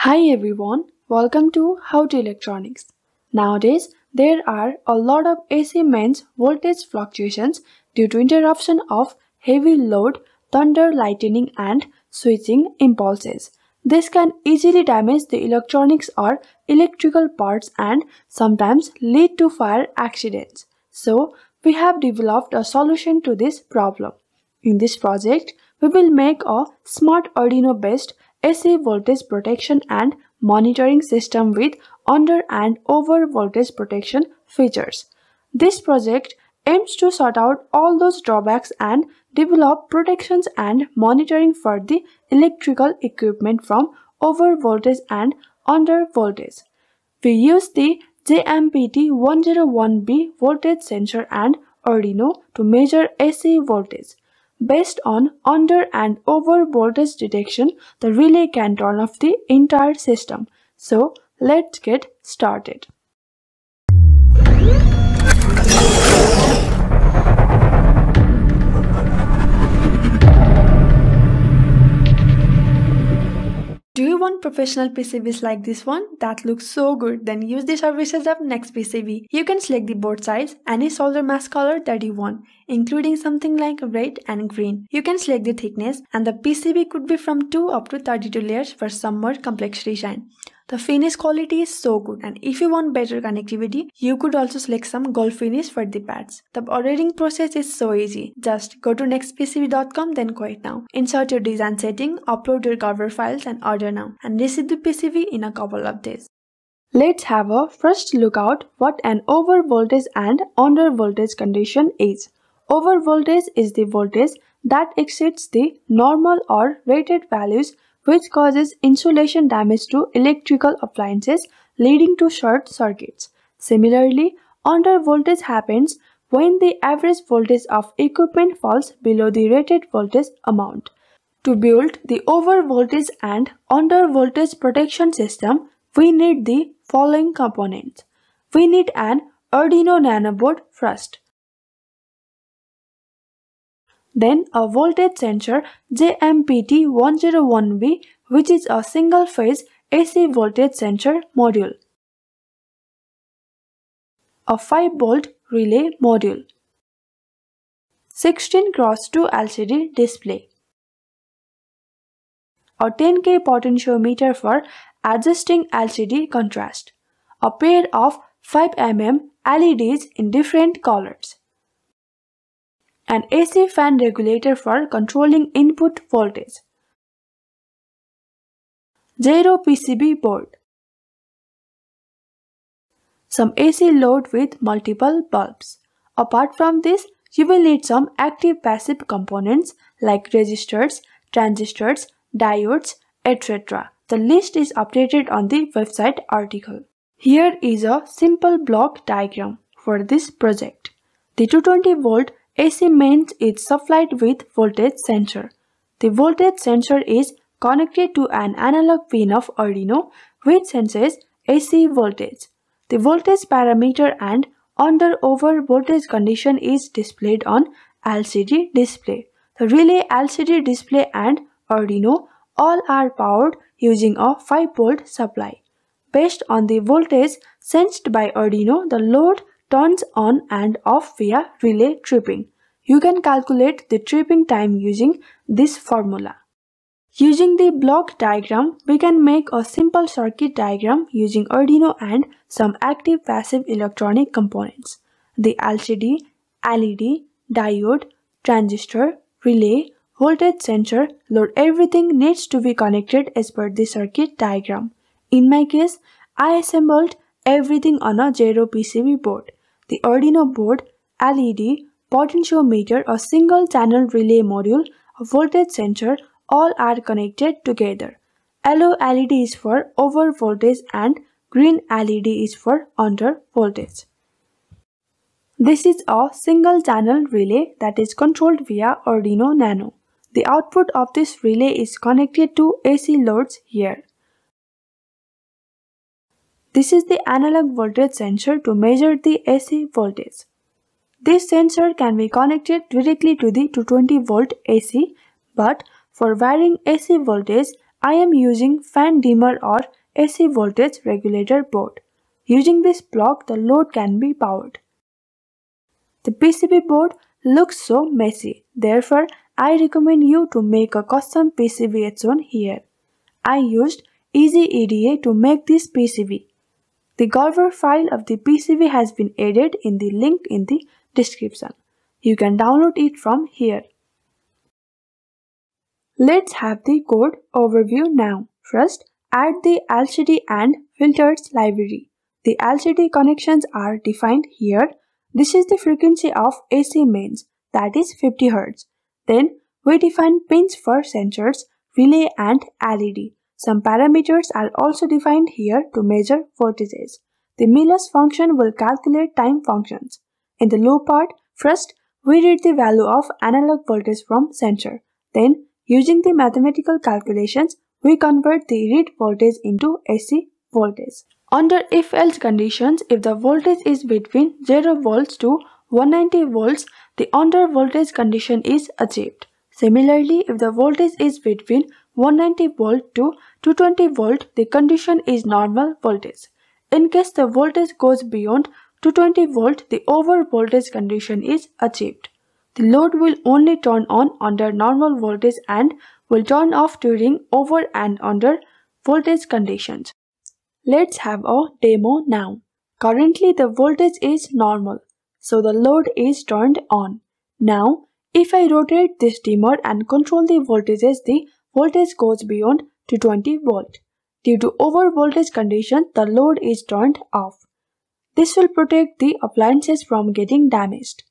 Hi everyone, welcome to How to Electronics. Nowadays, there are a lot of AC mains voltage fluctuations due to interruption of heavy load, thunder, lightning and switching impulses. This can easily damage the electronics or electrical parts and sometimes lead to fire accidents. So, we have developed a solution to this problem. In this project, we will make a smart Arduino-based AC voltage protection and monitoring system with under and over voltage protection features. This project aims to sort out all those drawbacks and develop protections and monitoring for the electrical equipment from over voltage and under voltage. We use the ZMPT101B voltage sensor and Arduino to measure AC voltage. Based on under and over voltage detection, the relay can turn off the entire system. So, let's get started. Do you want professional PCBs like this one that looks so good? Then use the services of NextPCB. You can select the board size, any solder mask color that you want, including something like red and green. You can select the thickness and the PCB could be from 2 up to 32 layers for some more complex design. The finish quality is so good, and if you want better connectivity, you could also select some gold finish for the pads. The ordering process is so easy. Just go to nextpcb.com, then quit now. Insert your design setting, upload your cover files and order now, and receive the PCB in a couple of days. Let's have a first look at what an over voltage and under voltage condition is. Over voltage is the voltage that exceeds the normal or rated values, which causes insulation damage to electrical appliances, leading to short circuits. Similarly, under voltage happens when the average voltage of equipment falls below the rated voltage amount. To build the over voltage and under voltage protection system, we need the following components. We need an Arduino Nano board first. Then a voltage sensor ZMPT101B, which is a single-phase AC voltage sensor module. A 5-volt relay module. 16x2 LCD display. A 10K potentiometer for adjusting LCD contrast. A pair of 5mm LEDs in different colors. An AC fan regulator for controlling input voltage. 𝗣𝗿𝗶𝗷𝗰𝗁 board. Some AC load with multiple bulbs. Apart from this, you will need some active-passive components like resistors, transistors, diodes, etc. The list is updated on the website article. Here is a simple block diagram for this project. The 220-volt AC mains is supplied with voltage sensor. The voltage sensor is connected to an analog pin of Arduino which senses AC voltage. The voltage parameter and under-over voltage condition is displayed on LCD display. The relay LCD display and Arduino all are powered using a 5-volt supply. Based on the voltage sensed by Arduino, the load turns on and off via relay tripping. You can calculate the tripping time using this formula. Using the block diagram, we can make a simple circuit diagram using Arduino and some active-passive electronic components. The LCD, LED, diode, transistor, relay, voltage sensor, load, everything needs to be connected as per the circuit diagram. In my case, I assembled everything on a 𝗣𝗿𝗶𝗃 board. The Arduino board, LED, potentiometer, a single channel relay module, a voltage sensor, all are connected together. Yellow LED is for over voltage and green LED is for under voltage. This is a single channel relay that is controlled via Arduino Nano. The output of this relay is connected to AC loads here. This is the analog voltage sensor to measure the AC voltage. This sensor can be connected directly to the 220-volt AC, but for varying AC voltage, I am using fan dimmer or AC voltage regulator board. Using this block, the load can be powered. The PCB board looks so messy, therefore I recommend you to make a custom PCB as shown here. I used EasyEDA to make this PCB. The Galver file of the PCB has been added in the link in the description. You can download it from here. Let's have the code overview now. First, add the LCD and filters library. The LCD connections are defined here. This is the frequency of AC mains, that is 50 Hz. Then, we define pins for sensors, relay and LED. Some parameters are also defined here to measure voltages. The Miller's function will calculate time functions. In the loop part, first, we read the value of analog voltage from sensor. Then, using the mathematical calculations, we convert the read voltage into AC voltage. Under if-else conditions, if the voltage is between 0 volts to 190 volts, the under voltage condition is achieved. Similarly, if the voltage is between 190 volt to 220 volt, the condition is normal voltage. In case the voltage goes beyond 220 volt, the over voltage condition is achieved. The load will only turn on under normal voltage and will turn off during over and under voltage conditions. Let's have a demo now. Currently the voltage is normal, so the load is turned on. Now, if I rotate this dimmer and control the voltages, the voltage goes beyond 220 volt. Due to over voltage condition, the load is turned off. This will protect the appliances from getting damaged.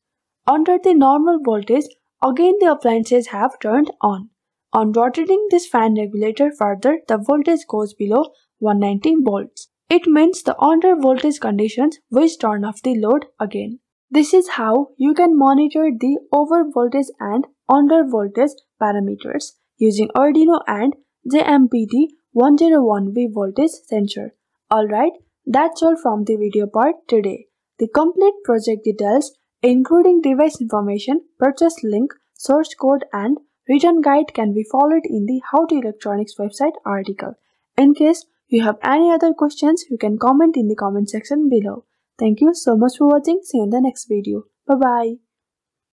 Under the normal voltage, again the appliances have turned on. On rotating this fan regulator further, the voltage goes below 190 volts. It means the under voltage conditions which turn off the load again. This is how you can monitor the over voltage and under voltage parameters using Arduino and ZMPT101B voltage sensor. Alright, that's all from the video part today. The complete project details, including device information, purchase link, source code and return guide can be followed in the How to Electronics website article. In case you have any other questions, you can comment in the comment section below. Thank you so much for watching. See you in the next video. Bye bye.